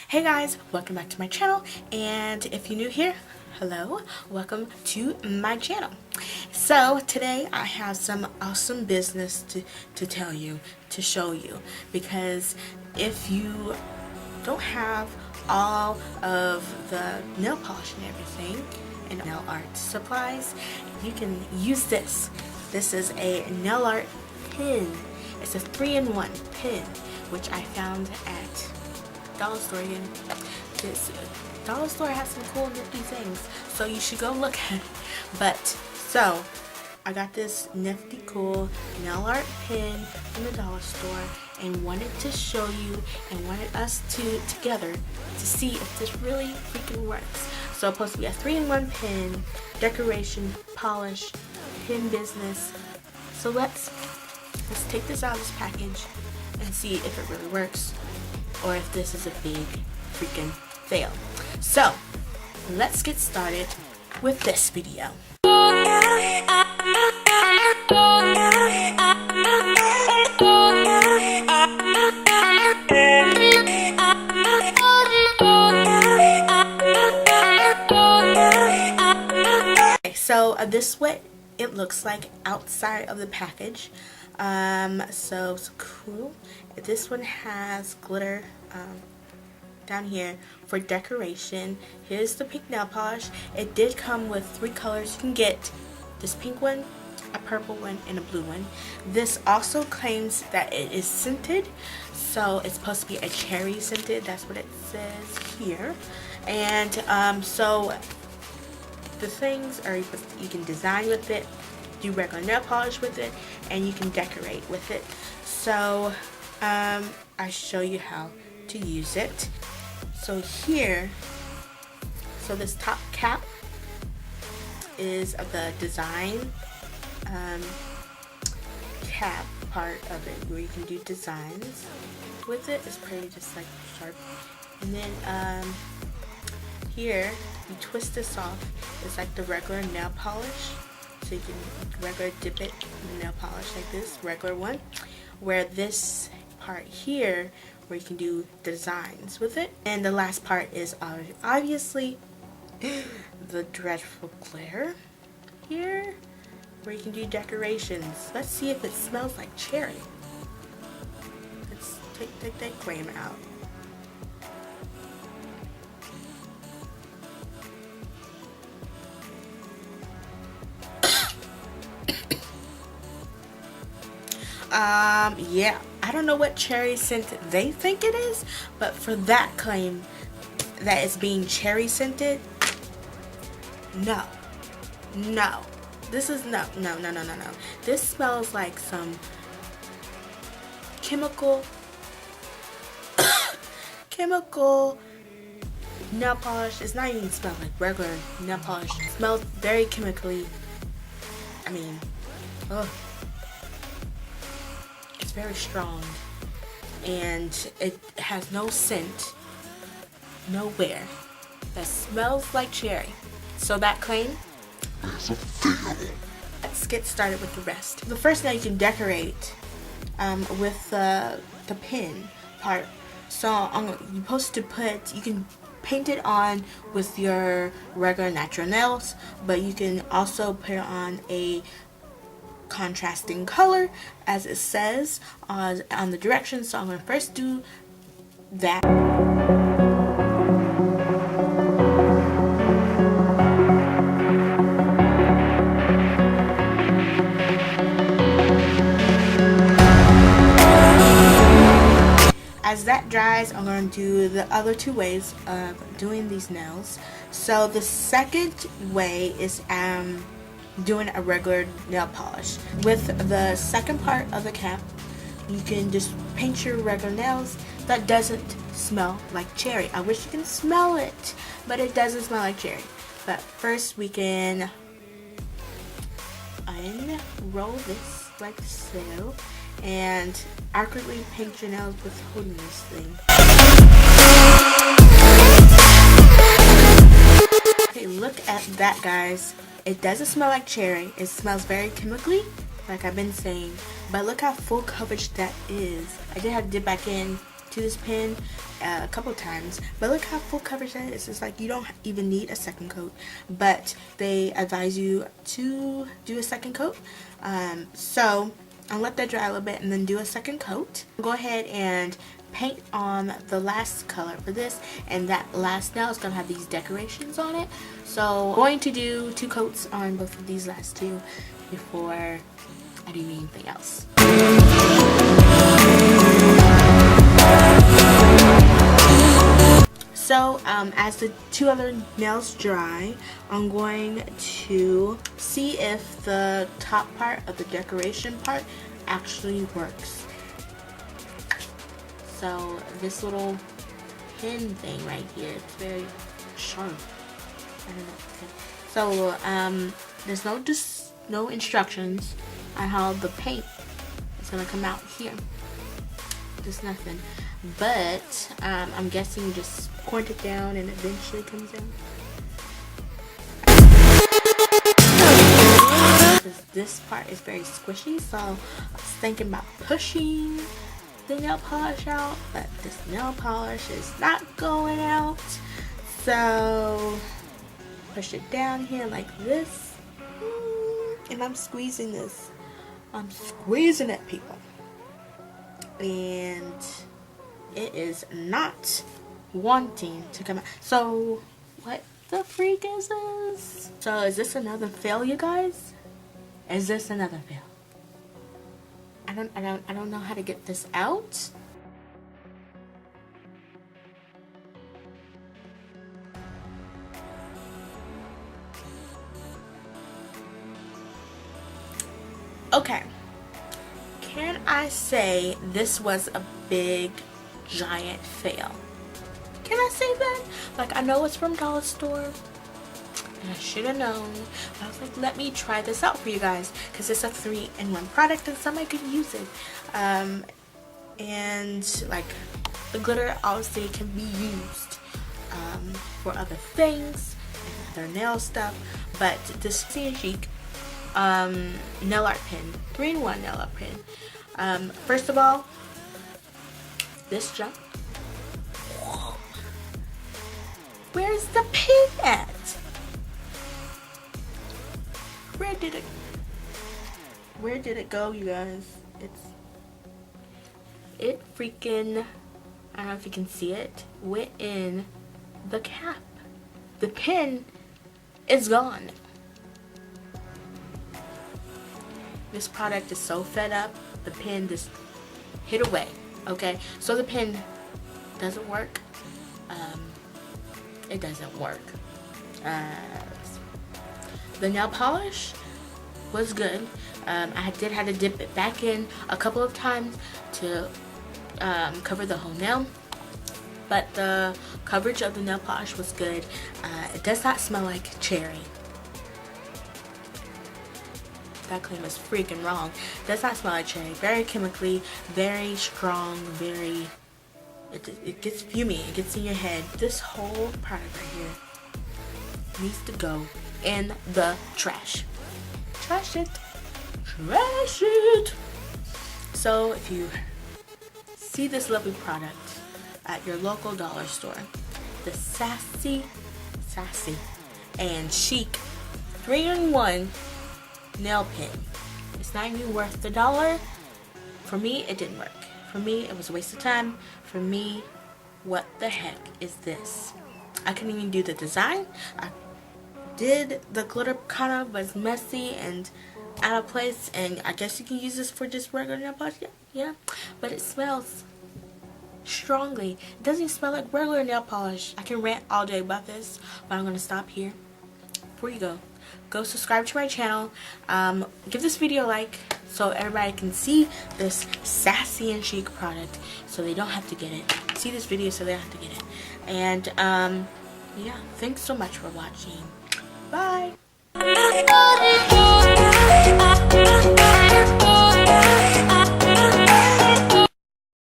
Hey guys, welcome back to my channel, and if you're new here, hello, welcome to my channel. So today I have some awesome business to tell you, to show you, because if you don't have all of the nail polish and everything and nail art supplies, you can use this. This is a nail art pin. It's a 3-in-1 pin, which I found at Dollar Store. Again, this Dollar Store has some cool nifty things, so you should go look at it. But so I got this nifty cool nail art pin from the Dollar Store and wanted to show you and wanted us together to see if this really freaking works. So it's supposed to be a 3-in-1 pin, decoration, polish, pin business. So let's take this out of this package and see if it really works, or if this is a big freaking fail. So let's get started with this video. So this is what it looks like outside of the package. So it's cool. This one has glitter down here for decoration. Here's the pink nail polish. It did come with 3 colors. You can get this pink one, a purple one, and a blue one. This also claims that it is scented, so it's supposed to be a cherry scented. That's what it says here. And so the things are, you can design with it, do regular nail polish with it, and you can decorate with it. So I show you how to use it. So here, so this top cap is the design cap part of it, where you can do designs with it. It's pretty just like sharp. And then here you twist this off. It's like the regular nail polish. So you can regular dip it in the nail polish like this, regular one. Where this part here, where you can do designs with it. And the last part is obviously the dreadful glitter here, where you can do decorations. Let's see if it smells like cherry. Let's take that glame out. Yeah, I don't know what cherry scent they think it is, but for that claim that it's being cherry scented, no. This is no. This smells like some chemical nail polish. It's not even smell like regular nail polish. It smells very chemically. I mean, ugh. It's very strong, and it has no scent nowhere that smells like cherry. So that claim is a fail. Let's get started with the rest. The first thing, you can decorate with the pin part. So you're supposed to you can paint it on with your regular natural nails, but you can also put it on a contrasting color, as it says on the directions. So I'm going to first do that. As that dries, I'm going to do the other 2 ways of doing these nails. So the second way is doing a regular nail polish. With the second part of the cap, you can just paint your regular nails. That doesn't smell like cherry. I wish you can smell it, but it doesn't smell like cherry. But first we can unroll this like so, and accurately paint your nails with holding this thing. Okay, look at that, guys. It doesn't smell like cherry. It smells very chemically, like I've been saying, but look how full coverage that is. I did have to dip back in to this pen a couple times, but look how full coverage that is. It's like you don't even need a second coat, but they advise you to do a second coat. So I'll let that dry a little bit and then do a second coat. Go ahead and paint on the last color for this, and that last nail is going to have these decorations on it. So I'm going to do 2 coats on both of these last 2 before I do anything else. So as the 2 other nails dry, I'm going to see if the top part of the decoration part actually works. So this little pin thing right here, it's very sharp. I don't know. So there's no instructions on how the paint is gonna come out here. Just nothing. But I'm guessing you just point it down and eventually comes down. This part is very squishy, so I was thinking about pushing the nail polish out, but this nail polish is not going out. So push it down here like this, and I'm squeezing this. I'm squeezing it, people, and it is not wanting to come out. So what the freak is this? So is this another fail, you guys? Is this another fail? I don't know how to get this out. Okay. Can I say this was a big giant fail? Can I say that? Like, I know it's from dollar store, and I should have known. I was like, let me try this out for you guys, because it's a 3-in-1 product and somebody could use it. And like, the glitter obviously can be used for other things and other nail stuff, but this Sassy and Chic nail art pen, 3-in-1 nail art pen. First of all, this junk. Where's the pin at? Where did it go, you guys? It freaking, I don't know if you can see it, went in the cap. The pin is gone. This product is so fed up, the pin just hid away. Okay, so the pin doesn't work. It doesn't work. The nail polish was good. I did have to dip it back in a couple of times to cover the whole nail, but the coverage of the nail polish was good. It does not smell like cherry. That claim is freaking wrong. It does not smell like cherry. Very chemically, very strong, very... It gets fuming. It gets in your head. This whole product right here needs to go in the trash. Trash it. Trash it. So if you see this lovely product at your local dollar store, the Sassy and Chic 3-in-1 nail pen, it's not even worth the $1. For me, it didn't work. For me, it was a waste of time. For me, what the heck is this? I couldn't even do the design. I did the glitter, kind of was messy and out of place, and I guess you can use this for just regular nail polish. Yeah, but it smells strongly. It doesn't even smell like regular nail polish. I can rant all day about this, but I'm gonna stop here. Before you go subscribe to my channel. Give this video a like so everybody can see this Sassy and Chic product, so they don't have to get it. See this video so they don't have to get it. And yeah, thanks so much for watching. Bye.